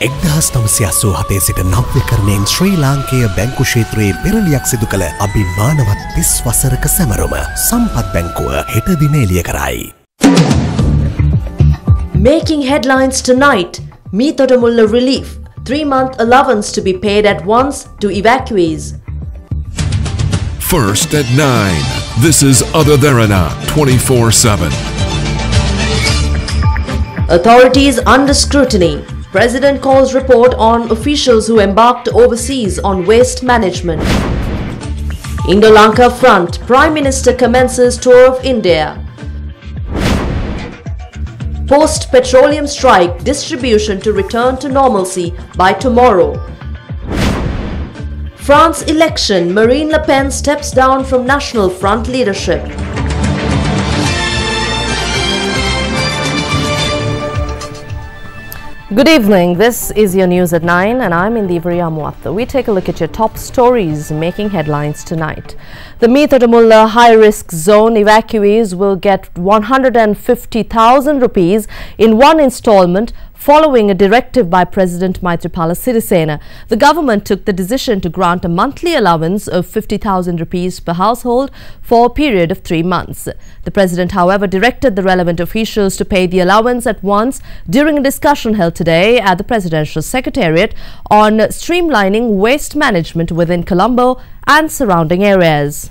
1987 සිට නව්‍යකරණයෙන් ශ්‍රී ලාංකේය බැංකු ක්ෂේත්‍රයේ පෙරලියක් සිදු කළ අභිමානවත් 30 වසරක සැමරුම සම්පත් බැංකුව හෙට දින එළිය කරයි. Making headlines tonight, Meethotamulla relief, 3-month allowance to be paid at once to evacuees. First at 9. This is Derana 24/7. Authorities under scrutiny. President calls report on officials who embarked overseas on waste management. Indo-Lanka front, Prime Minister commences tour of India. Post-petroleum strike, distribution to return to normalcy by tomorrow. France election, Marine Le Pen steps down from National Front leadership. Good evening, this is your news at 9 and I'm Indivri Amuatha. We take a look at your top stories making headlines tonight. The Meethotamulla high-risk zone evacuees will get 150,000 rupees in one installment following a directive by President Maithripala Sirisena. The government took the decision to grant a monthly allowance of 50,000 rupees per household for a period of 3 months. The President, however, directed the relevant officials to pay the allowance at once during a discussion held today at the Presidential Secretariat on streamlining waste management within Colombo and surrounding areas.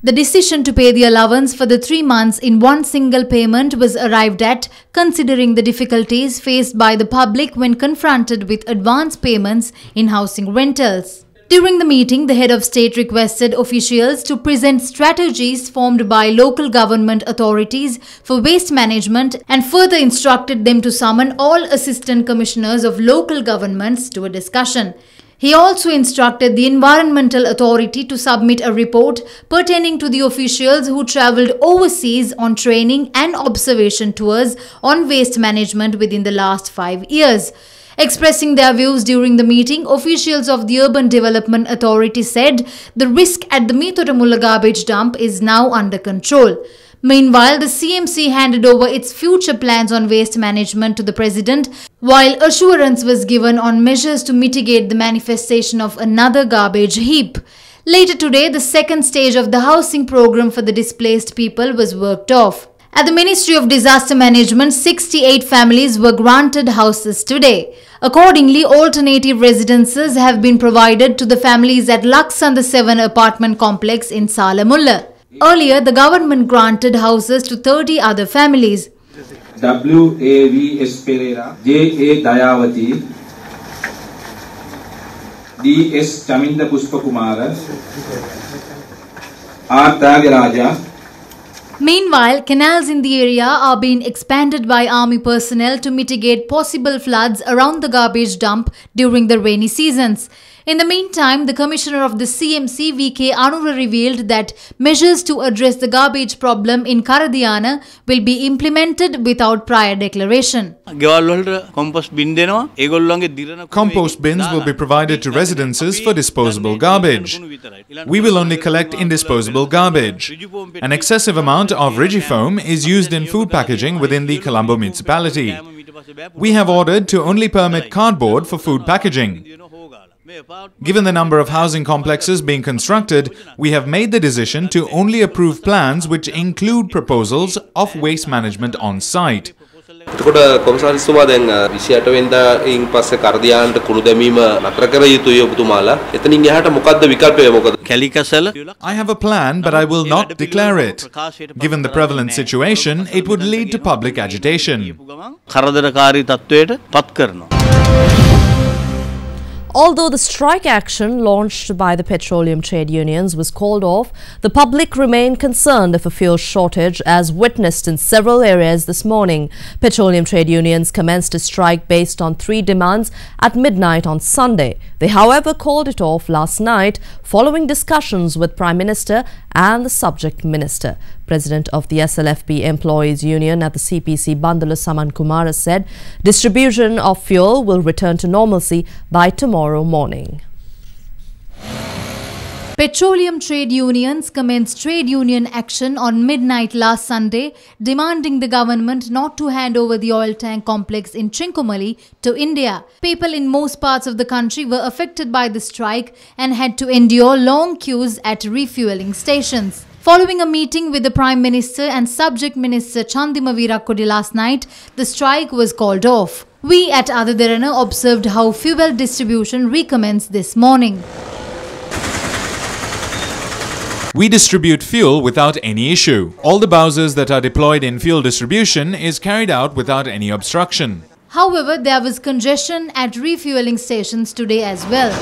The decision to pay the allowance for the 3 months in one single payment was arrived at considering the difficulties faced by the public when confronted with advance payments in housing rentals. During the meeting, the head of state requested officials to present strategies formed by local government authorities for waste management and further instructed them to summon all assistant commissioners of local governments to a discussion. He also instructed the Environmental Authority to submit a report pertaining to the officials who travelled overseas on training and observation tours on waste management within the last 5 years. Expressing their views during the meeting, officials of the Urban Development Authority said the risk at the Meethotamulla garbage dump is now under control. Meanwhile, the CMC handed over its future plans on waste management to the President, while assurance was given on measures to mitigate the manifestation of another garbage heap. Later today, the second stage of the housing program for the displaced people was worked off. At the Ministry of Disaster Management, 68 families were granted houses today. Accordingly, alternative residences have been provided to the families at Laksanda 7 apartment complex in Salamulla. Earlier, the government granted houses to 30 other families. W.A.V.S. Pereira, J.A. Dayavati, D.S. Chaminda Pushpakumara, R. Tyagaraja. Meanwhile, canals in the area are being expanded by army personnel to mitigate possible floods around the garbage dump during the rainy seasons. In the meantime, the Commissioner of the CMC, V.K. Anura, revealed that measures to address the garbage problem in Karadiana will be implemented without prior declaration. Compost bins will be provided to residences for disposable garbage. We will only collect indisposable garbage. An excessive amount of Rigifoam is used in food packaging within the Colombo municipality. We have ordered to only permit cardboard for food packaging. Given the number of housing complexes being constructed, we have made the decision to only approve plans which include proposals of waste management on site. එතකොට කොමසාරිස්තුමා දැන් 28 වෙනිදා ඉන් පස්සේ කරදියාන්ට කුණු දැමීම නතර කර යුතුයි ඔබතුමාලා. එතනින් එහාට මොකද්ද විකල්පය මොකද? කැලිකසල I have a plan, but I will not declare it. Given the prevalent situation, it would lead to public agitation. කරදරකාරී තත්වයට පත් කරනවා. Although the strike action launched by the petroleum trade unions was called off, the public remained concerned of a fuel shortage as witnessed in several areas this morning. Petroleum trade unions commenced a strike based on 3 demands at midnight on Sunday. They, however, called it off last night following discussions with Prime Minister and the subject minister. President of the SLFP Employees Union at the CPC, Bandula Saman Kumara, said distribution of fuel will return to normalcy by tomorrow morning. Petroleum trade unions commenced trade union action on midnight last Sunday, demanding the government not to hand over the oil tank complex in Trincomalee to India. People in most parts of the country were affected by the strike and had to endure long queues at refueling stations. Following a meeting with the Prime Minister and Subject Minister Chandima Veerakkodi last night, the strike was called off. We at Derana observed how fuel distribution recommenced this morning. We distribute fuel without any issue. All the bowsers that are deployed in fuel distribution is carried out without any obstruction. However, there was congestion at refueling stations today as well.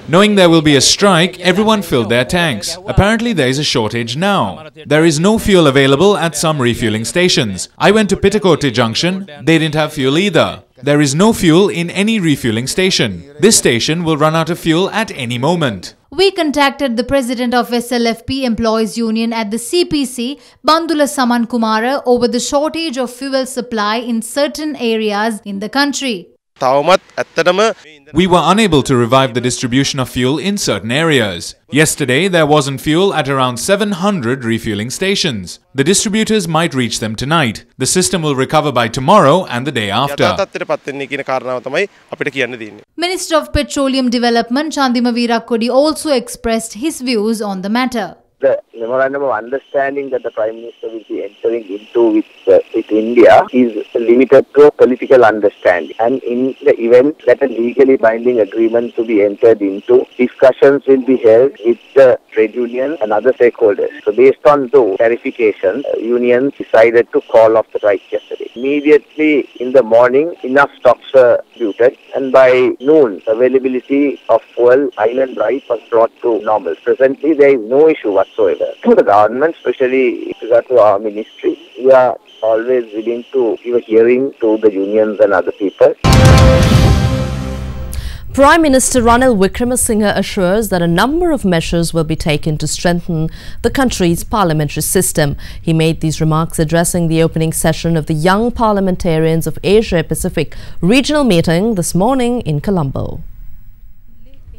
Knowing there will be a strike, everyone filled their tanks. Apparently there is a shortage now. There is no fuel available at some refueling stations. I went to Pittakote Junction, they didn't have fuel either. There is no fuel in any refueling station. This station will run out of fuel at any moment. We contacted the president of SLFP Employees Union at the CPC, Bandula Saman Kumara, over the shortage of fuel supply in certain areas in the country. We were unable to revive the distribution of fuel in certain areas. Yesterday, there wasn't fuel at around 700 refueling stations. The distributors might reach them tonight. The system will recover by tomorrow and the day after. Minister of Petroleum Development Chandima Veerakkodi also expressed his views on the matter. The memorandum of understanding that the Prime Minister will be entering into with India is limited to a political understanding. And in the event that a legally binding agreement to be entered into, discussions will be held with the trade union and other stakeholders. So based on those clarifications, unions decided to call off the strike yesterday. Immediately in the morning, enough stocks were distributed, and by noon, availability of fuel, island rice was brought to normal. Presently, there is no issue whatsoever. To the government, especially with regard to our ministry, we are always willing to give a hearing to the unions and other people. Prime Minister Ranil Wickremesinghe assures that a number of measures will be taken to strengthen the country's parliamentary system. He made these remarks addressing the opening session of the Young Parliamentarians of Asia Pacific regional meeting this morning in Colombo.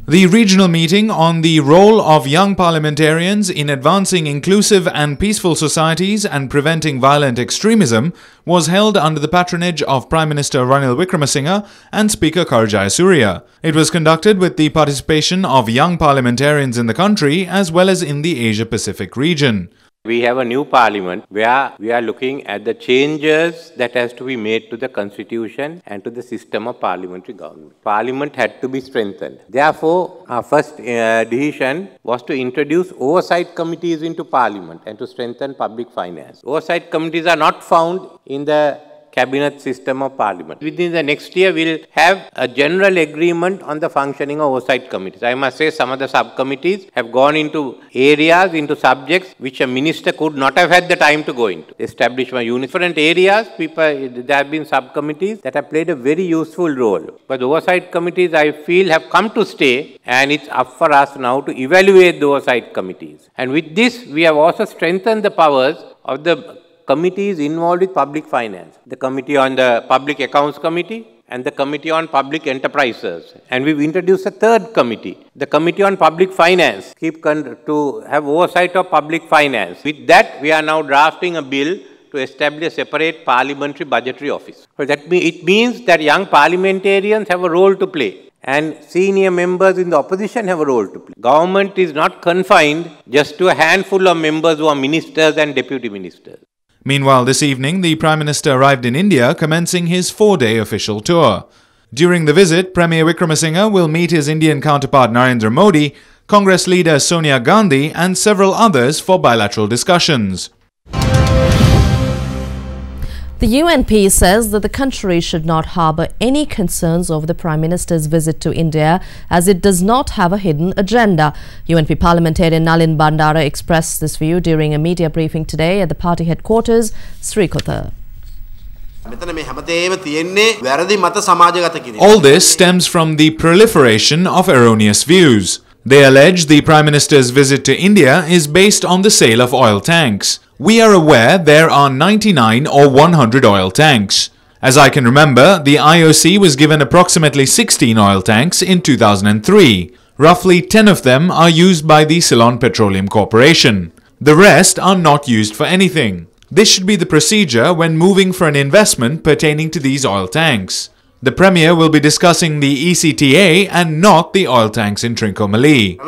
The regional meeting on the role of young parliamentarians in advancing inclusive and peaceful societies and preventing violent extremism was held under the patronage of Prime Minister Ranil Wickremesinghe and Speaker Karajaya Surya. It was conducted with the participation of young parliamentarians in the country as well as in the Asia-Pacific region. We have a new parliament where we are looking at the changes that has to be made to the constitution and to the system of parliamentary government. Parliament had to be strengthened. Therefore, our first decision was to introduce oversight committees into parliament and to strengthen public finance. Oversight committees are not found in the cabinet system of parliament. Within the next year, we will have a general agreement on the functioning of oversight committees. I must say some of the subcommittees have gone into areas, into subjects which a minister could not have had the time to go into. Establishment of different areas, there have been subcommittees that have played a very useful role. But the oversight committees, I feel, have come to stay, and it's up for us now to evaluate the oversight committees. And with this, we have also strengthened the powers of the committees involved with public finance. The Committee on the Public Accounts Committee and the Committee on Public Enterprises. And we've introduced a third committee, the Committee on Public Finance, to have oversight of public finance. With that, we are now drafting a bill to establish a separate parliamentary budgetary office. So it means that young parliamentarians have a role to play, and senior members in the opposition have a role to play. Government is not confined just to a handful of members who are ministers and deputy ministers. Meanwhile, this evening, the Prime Minister arrived in India, commencing his 4-day official tour. During the visit, Premier Wickremesinghe will meet his Indian counterpart Narendra Modi, Congress leader Sonia Gandhi and several others for bilateral discussions. The UNP says that the country should not harbour any concerns over the Prime Minister's visit to India as it does not have a hidden agenda. UNP parliamentarian Nalin Bandara expressed this view during a media briefing today at the party headquarters, Srikota. All this stems from the proliferation of erroneous views. They allege the Prime Minister's visit to India is based on the sale of oil tanks. We are aware there are 99 or 100 oil tanks. As I can remember, the IOC was given approximately 16 oil tanks in 2003. Roughly 10 of them are used by the Ceylon Petroleum Corporation. The rest are not used for anything. This should be the procedure when moving for an investment pertaining to these oil tanks. The Premier will be discussing the ECTA and not the oil tanks in Trincomalee.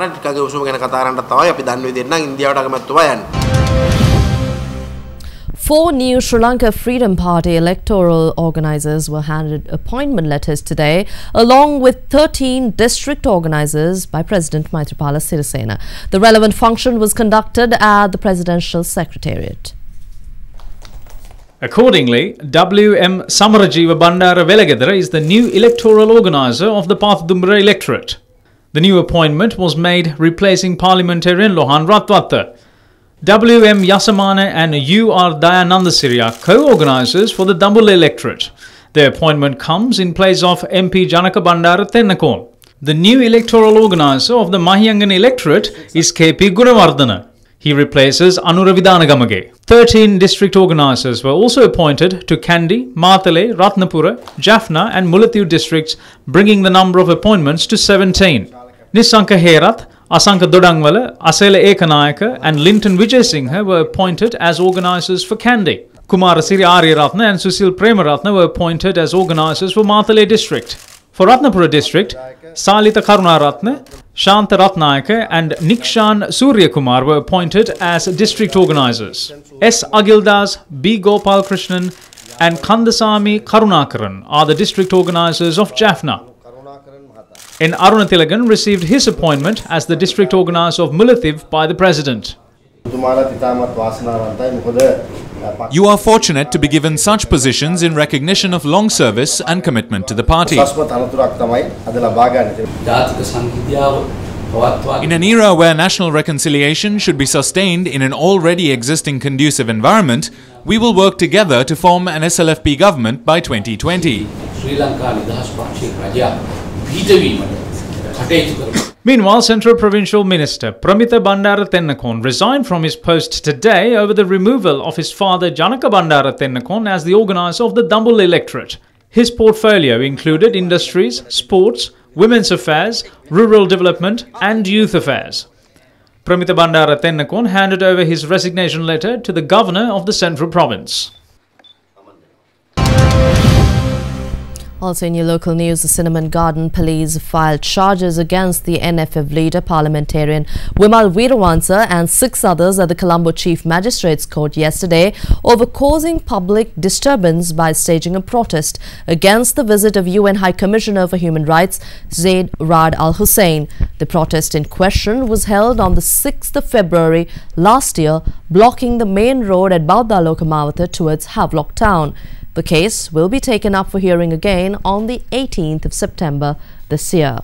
Four new Sri Lanka Freedom Party electoral organisers were handed appointment letters today, along with 13 district organisers by President Maithripala Sirisena. The relevant function was conducted at the Presidential Secretariat. Accordingly, W.M. Samarajiva Bandara Velagadara is the new electoral organiser of the Pathumbura electorate. The new appointment was made replacing parliamentarian Lohan Ratwatta. W.M. Yasamana and U.R. Dayanandasiri are co-organisers for the Dambulla electorate. Their appointment comes in place of MP Janaka Bandara Tennakon. The new electoral organiser of the Mahiyangana electorate is K.P. Gunawardana. He replaces Anura Vidanagamage. 13 district organisers were also appointed to Kandy, Matale, Ratnapura, Jaffna and Mullaitivu districts, bringing the number of appointments to 17. Nisanka Herath, Asanka Dodangwala, Asela Ekanayaka and Linton Vijay were appointed as organisers for Kandy. Kumarasiri Aryaratna and Susil Premaratna were appointed as organisers for Matale district. For Ratnapura district, Salita Karunaratna, Shanta Ratnayaka and Nikshan Surya Kumar were appointed as district organisers. S. Agildas, B. Gopal Krishnan and Kandasamy Karunakaran are the district organisers of Jaffna. N. Arunathilagan received his appointment as the district organiser of Mullaitivu by the President. You are fortunate to be given such positions in recognition of long service and commitment to the party. In an era where national reconciliation should be sustained in an already existing conducive environment, we will work together to form an SLFP government by 2020. Meanwhile, Central Provincial Minister Pramitha Bandara Tennakon resigned from his post today over the removal of his father Janaka Bandara Tennakon as the organiser of the Dambulla electorate. His portfolio included industries, sports, women's affairs, rural development and youth affairs. Pramitha Bandara Tennakon handed over his resignation letter to the governor of the Central Province. Also in your local news, the Cinnamon Garden Police filed charges against the NFF leader, parliamentarian Wimal Weerawansa and 6 others at the Colombo Chief Magistrates Court yesterday over causing public disturbance by staging a protest against the visit of UN High Commissioner for Human Rights, Zaid Rad Al Hussein. The protest in question was held on the 6th of February last year, blocking the main road at Bauda Lokamawata towards Havelock Town. The case will be taken up for hearing again on the 18th of September this year.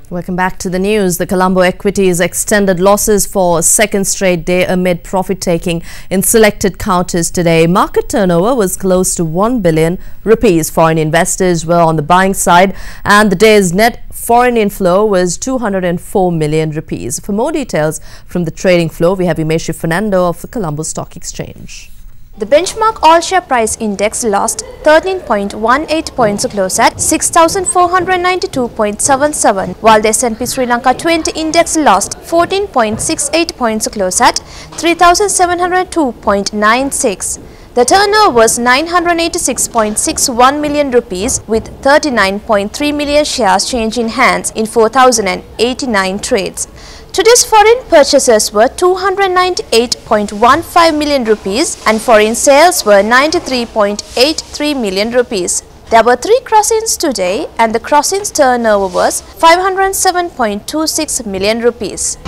Welcome back to the news. The Colombo Equities extended losses for a second straight day amid profit-taking in selected counters today. Market turnover was close to 1 billion rupees. Foreign investors were on the buying side and the day's net foreign inflow was 204 million rupees. For more details from the trading floor, we have Imeshi Fernando of the Colombo Stock Exchange. The benchmark all-share price index lost 13.18 points to close at 6,492.77, while the S&P Sri Lanka 20 index lost 14.68 points to close at 3,702.96. The turnover was 986.61 million rupees with 39.3 million shares changing hands in 4,089 trades. Today's foreign purchases were 298.15 million rupees and foreign sales were 93.83 million rupees. There were 3 crossings today and the crossings turnover was 507.26 million rupees.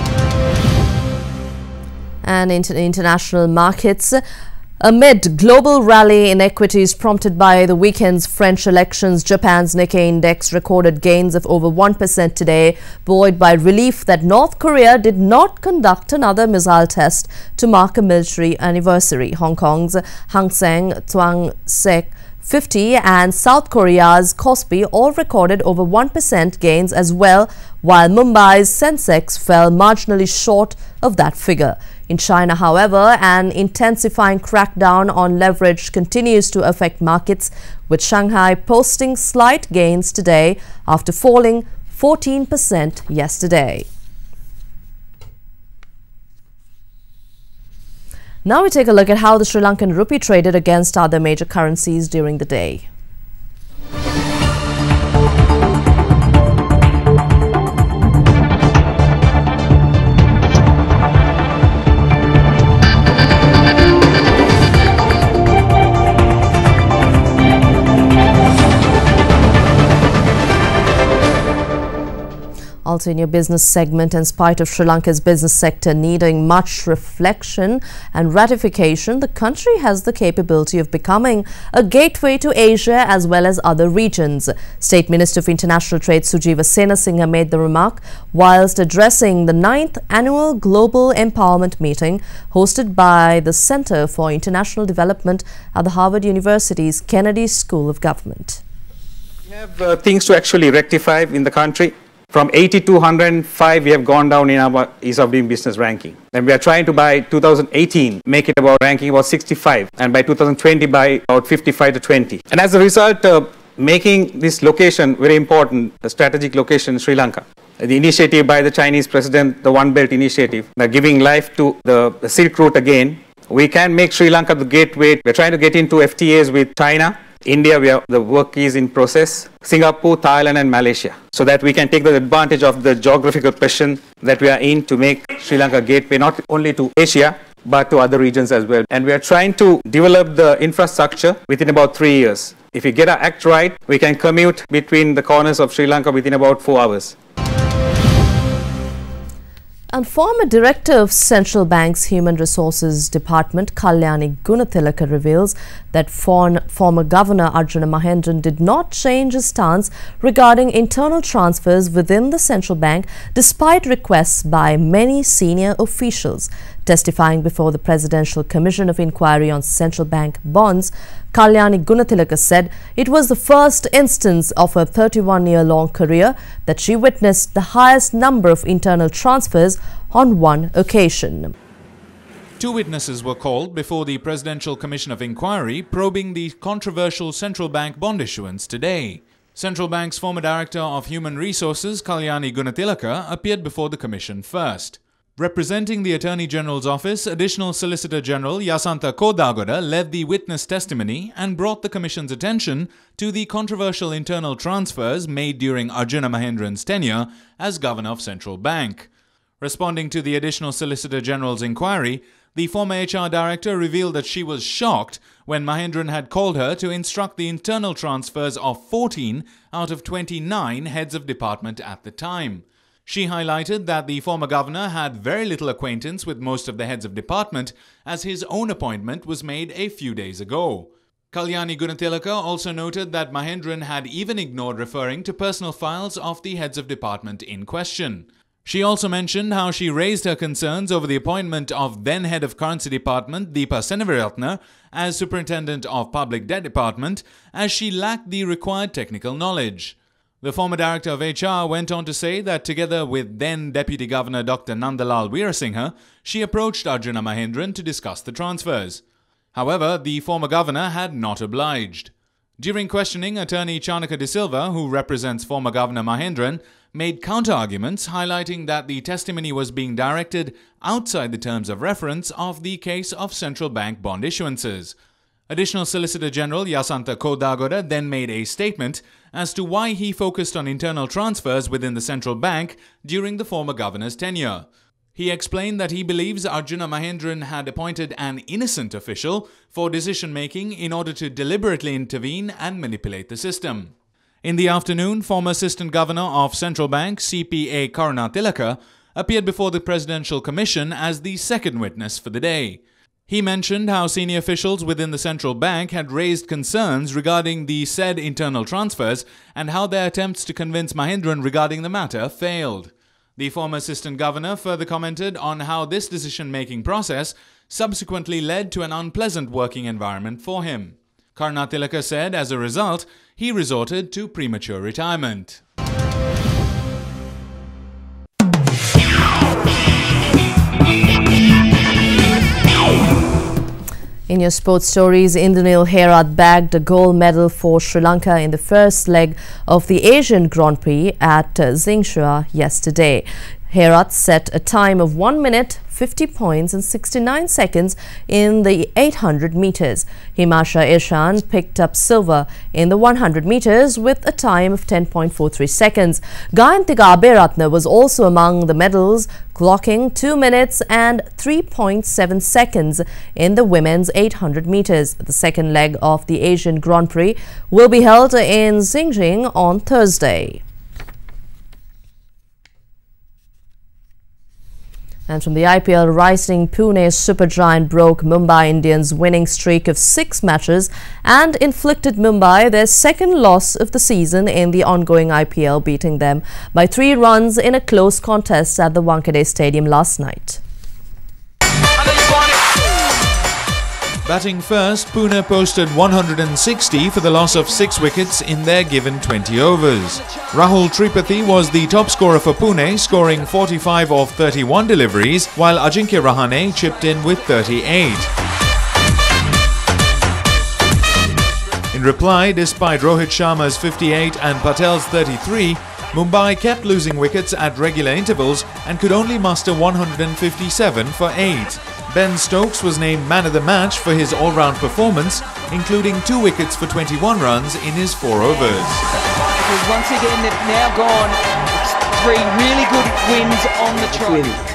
And international markets. Amid global rally in equities prompted by the weekend's French elections, Japan's Nikkei index recorded gains of over 1% today, buoyed by relief that North Korea did not conduct another missile test to mark a military anniversary. Hong Kong's Hang Seng Tuang Sek 50 and South Korea's Kospi all recorded over 1% gains as well, while Mumbai's Sensex fell marginally short of that figure. In China, however, an intensifying crackdown on leverage continues to affect markets, with Shanghai posting slight gains today after falling 14% yesterday. Now we take a look at how the Sri Lankan rupee traded against other major currencies during the day. Also in your business segment, in spite of Sri Lanka's business sector needing much reflection and ratification, the country has the capability of becoming a gateway to Asia as well as other regions. State Minister of International Trade Sujiva Senasinghe made the remark whilst addressing the 9th Annual Global Empowerment Meeting hosted by the Center for International Development at the Harvard University's Kennedy School of Government. We have things to actually rectify in the country. From 80 to 105, we have gone down in our ease of doing business ranking. And we are trying to, by 2018, make it about ranking about 65. And by 2020, by about 55 to 20. And as a result, making this location very important, a strategic location in Sri Lanka. The initiative by the Chinese president, the One Belt initiative, giving life to the Silk Route again. We can make Sri Lanka the gateway. We're trying to get into FTAs with China. India, where the work is in process, Singapore, Thailand and Malaysia, so that we can take the advantage of the geographical position that we are in to make Sri Lanka gateway not only to Asia, but to other regions as well. And we are trying to develop the infrastructure within about 3 years. If we get our act right, we can commute between the corners of Sri Lanka within about 4 hours. And former Director of Central Bank's Human Resources Department, Kalyani Gunathilaka, reveals that former Governor Arjuna Mahendran did not change his stance regarding internal transfers within the central bank despite requests by many senior officials. Testifying before the Presidential Commission of Inquiry on Central Bank Bonds, Kalyani Gunathilaka said it was the first instance of her 31-year-long career that she witnessed the highest number of internal transfers on one occasion. 2 witnesses were called before the Presidential Commission of Inquiry probing the controversial central bank bond issuance today. Central Bank's former Director of Human Resources, Kalyani Gunathilaka, appeared before the Commission first. Representing the Attorney General's office, Additional Solicitor General Yasantha Kodagoda led the witness testimony and brought the Commission's attention to the controversial internal transfers made during Arjuna Mahendran's tenure as Governor of Central Bank. Responding to the Additional Solicitor General's inquiry, the former HR Director revealed that she was shocked when Mahendran had called her to instruct the internal transfers of 14 out of 29 heads of department at the time. She highlighted that the former governor had very little acquaintance with most of the heads of department as his own appointment was made a few days ago. Kalyani Gunathilaka also noted that Mahendran had even ignored referring to personal files of the heads of department in question. She also mentioned how she raised her concerns over the appointment of then head of Currency Department Deepa Senaviratne as Superintendent of Public Debt Department as she lacked the required technical knowledge. The former Director of HR went on to say that together with then Deputy Governor Dr. Nandalal Veerasinghe, she approached Arjuna Mahendran to discuss the transfers. However, the former governor had not obliged. During questioning, Attorney Chanaka De Silva, who represents former Governor Mahendran, made counter-arguments highlighting that the testimony was being directed outside the terms of reference of the case of central bank bond issuances. Additional Solicitor General Yasantha Kodagoda then made a statement as to why he focused on internal transfers within the central bank during the former governor's tenure. He explained that he believes Arjuna Mahendran had appointed an innocent official for decision-making in order to deliberately intervene and manipulate the system. In the afternoon, former Assistant Governor of Central Bank, CPA Karunatilaka, appeared before the Presidential Commission as the second witness for the day. He mentioned how senior officials within the central bank had raised concerns regarding the said internal transfers and how their attempts to convince Mahendran regarding the matter failed. The former assistant governor further commented on how this decision-making process subsequently led to an unpleasant working environment for him. Karunatilaka said as a result, he resorted to premature retirement. In your sports stories, Indranil Herat bagged a gold medal for Sri Lanka in the first leg of the Asian Grand Prix at Zingshua yesterday. Herat set a time of 1 minute, 50 points and 69 seconds in the 800 meters. Himasha Ishan picked up silver in the 100 meters with a time of 10.43 seconds. Gayantika Aberatne was also among the medals, clocking 2 minutes and 3.7 seconds in the women's 800 meters. The second leg of the Asian Grand Prix will be held in Xinjiang on Thursday. And from the IPL, rising Pune supergiant broke Mumbai Indians' winning streak of 6 matches and inflicted Mumbai their second loss of the season in the ongoing IPL, beating them by 3 runs in a close contest at the Wankhede Stadium last night. Batting first, Pune posted 160 for the loss of 6 wickets in their given 20 overs. Rahul Tripathi was the top scorer for Pune, scoring 45 of 31 deliveries, while Ajinkya Rahane chipped in with 38. In reply, despite Rohit Sharma's 58 and Patel's 33, Mumbai kept losing wickets at regular intervals and could only muster 157 for 8. Ben Stokes was named man of the match for his all-round performance, including 2 wickets for 21 runs in his 4 overs. Because once again, they've now gone 3 really good wins on the trot.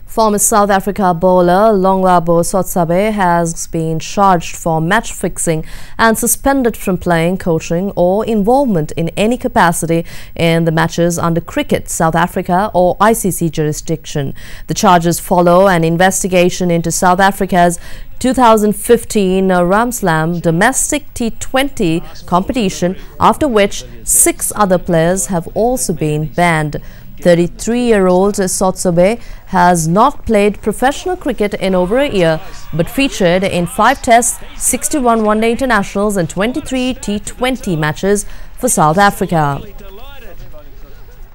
Former South Africa bowler Longwabo Sotsabe has been charged for match fixing and suspended from playing, coaching or involvement in any capacity in the matches under Cricket South Africa or ICC jurisdiction. The charges follow an investigation into South Africa's 2015 Ramslam domestic T20 competition, after which 6 other players have also been banned. 33-year-old Sotsabe has not played professional cricket in over a year, but featured in 5 tests, 61 one-day internationals and 23 T20 matches for South Africa.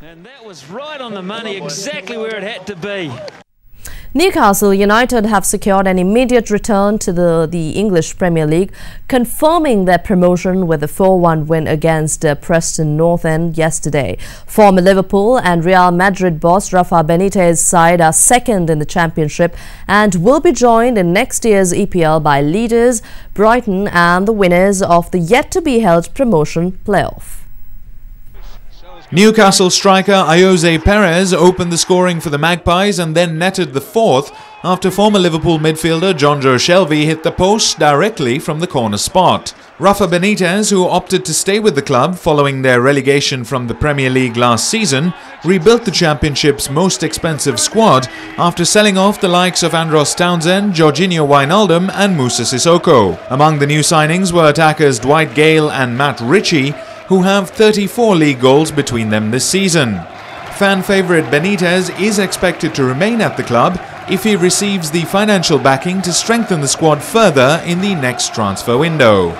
And that was right on the money, exactly where it had to be. Newcastle United have secured an immediate return to the English Premier League, confirming their promotion with a 4-1 win against Preston North End yesterday. Former Liverpool and Real Madrid boss Rafa Benitez's side are second in the championship and will be joined in next year's EPL by leaders Brighton and the winners of the yet-to-be-held promotion playoff. Newcastle striker Ayoze Perez opened the scoring for the Magpies and then netted the 4th after former Liverpool midfielder Jonjo Shelvey hit the post directly from the corner spot. Rafa Benitez, who opted to stay with the club following their relegation from the Premier League last season, rebuilt the Championship's most expensive squad after selling off the likes of Andros Townsend, Jorginho Wijnaldum and Moussa Sissoko. Among the new signings were attackers Dwight Gale and Matt Ritchie, who have 34 league goals between them this season. Fan favourite Benitez is expected to remain at the club if he receives the financial backing to strengthen the squad further in the next transfer window.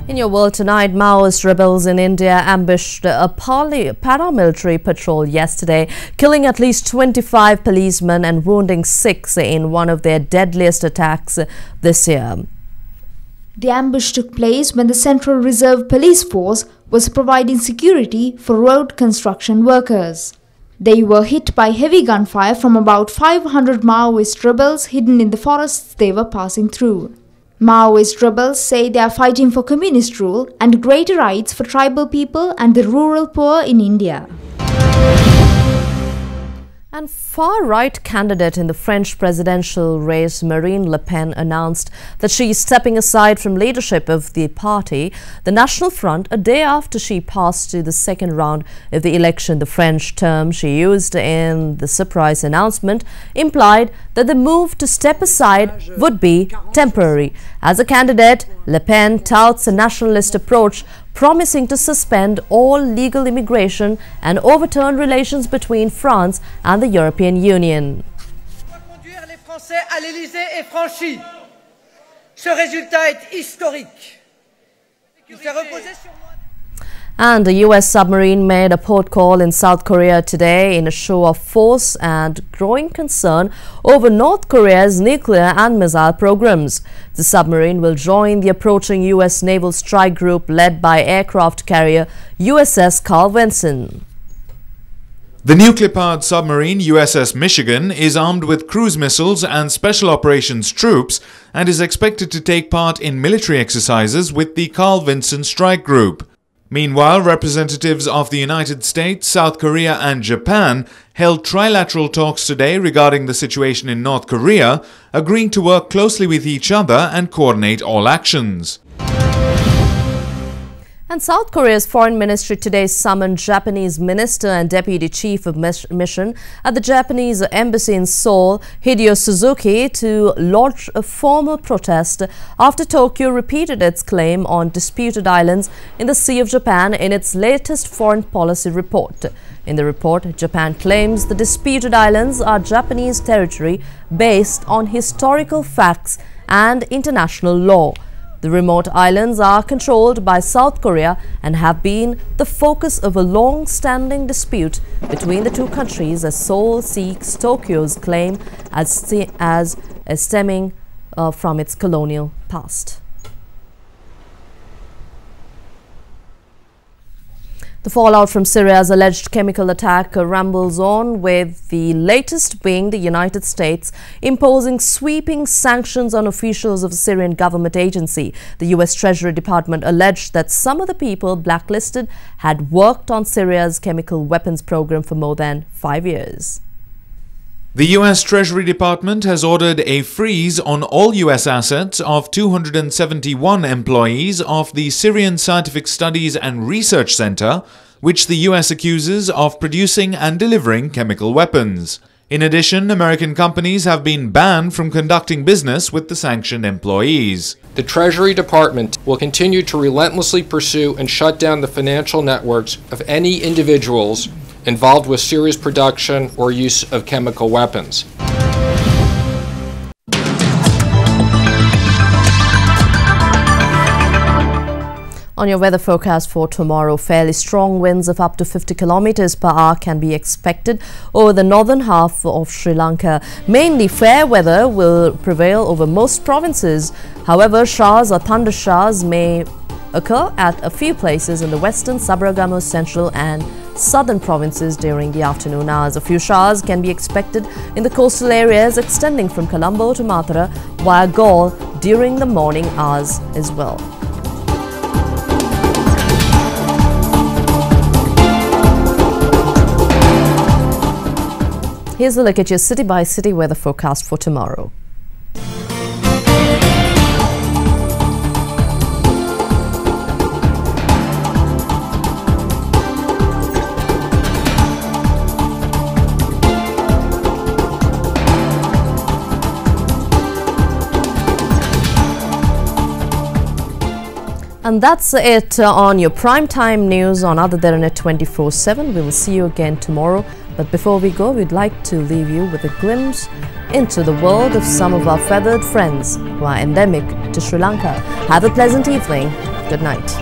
In your world tonight, Maoist rebels in India ambushed a paramilitary patrol yesterday, killing at least 25 policemen and wounding 6 in one of their deadliest attacks this year. The ambush took place when the Central Reserve Police Force was providing security for road construction workers. They were hit by heavy gunfire from about 500 Maoist rebels hidden in the forests they were passing through. Maoist rebels say they are fighting for communist rule and greater rights for tribal people and the rural poor in India. And far-right candidate in the French presidential race, Marine Le Pen, announced that she is stepping aside from leadership of the party, the National Front, a day after she passed to the second round of the election. The French term she used in the surprise announcement implied that the move to step aside would be temporary. As a candidate, Le Pen touts a nationalist approach, promising to suspend all legal immigration and overturn relations between France and the European Union. Conduire les Français à l'Élysée est franchi. Ce résultat est historique. Il s'est reposé sur moi. And a US submarine made a port call in South Korea today in a show of force and growing concern over North Korea's nuclear and missile programs. The submarine will join the approaching US naval strike group led by aircraft carrier USS Carl Vinson. The nuclear-powered submarine USS Michigan is armed with cruise missiles and special operations troops and is expected to take part in military exercises with the Carl Vinson strike group. Meanwhile, representatives of the United States, South Korea and Japan held trilateral talks today regarding the situation in North Korea, agreeing to work closely with each other and coordinate all actions. And South Korea's foreign ministry today summoned Japanese minister and deputy chief of mission at the Japanese embassy in Seoul, Hideo Suzuki, to lodge a formal protest after Tokyo repeated its claim on disputed islands in the Sea of Japan in its latest foreign policy report. In the report, Japan claims the disputed islands are Japanese territory based on historical facts and international law. The remote islands are controlled by South Korea and have been the focus of a long-standing dispute between the two countries as Seoul seeks Tokyo's claim as stemming from its colonial past. The fallout from Syria's alleged chemical attack rumbles on, with the latest being the United States imposing sweeping sanctions on officials of the Syrian government agency. The U.S. Treasury Department alleged that some of the people blacklisted had worked on Syria's chemical weapons program for more than 5 years. The U.S. Treasury Department has ordered a freeze on all U.S. assets of 271 employees of the Syrian Scientific Studies and Research Center, which the U.S. accuses of producing and delivering chemical weapons. In addition, American companies have been banned from conducting business with the sanctioned employees. The Treasury Department will continue to relentlessly pursue and shut down the financial networks of any individuals involved with serious production or use of chemical weapons. On your weather forecast for tomorrow, fairly strong winds of up to 50 kilometers per hour can be expected over the northern half of Sri Lanka. Mainly fair weather will prevail over most provinces. However, showers or thunder showers may occur at a few places in the western, Sabaragamu, central and southern provinces during the afternoon hours. A few showers can be expected in the coastal areas extending from Colombo to Mathura via Galle during the morning hours as well. Here's a look at your city-by-city weather forecast for tomorrow. And that's it on your primetime news on Other Derana 24/7. We will see you again tomorrow. But before we go, we'd like to leave you with a glimpse into the world of some of our feathered friends who are endemic to Sri Lanka. Have a pleasant evening. Good night.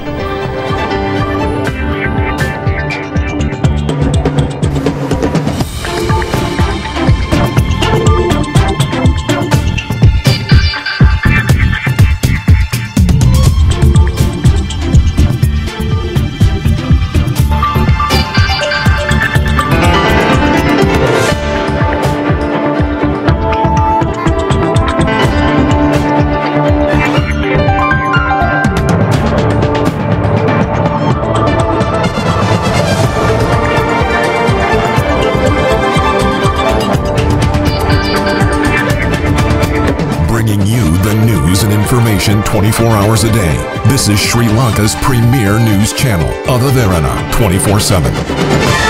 Information 24 hours a day. This is Sri Lanka's premier news channel, Other Derana 24/7.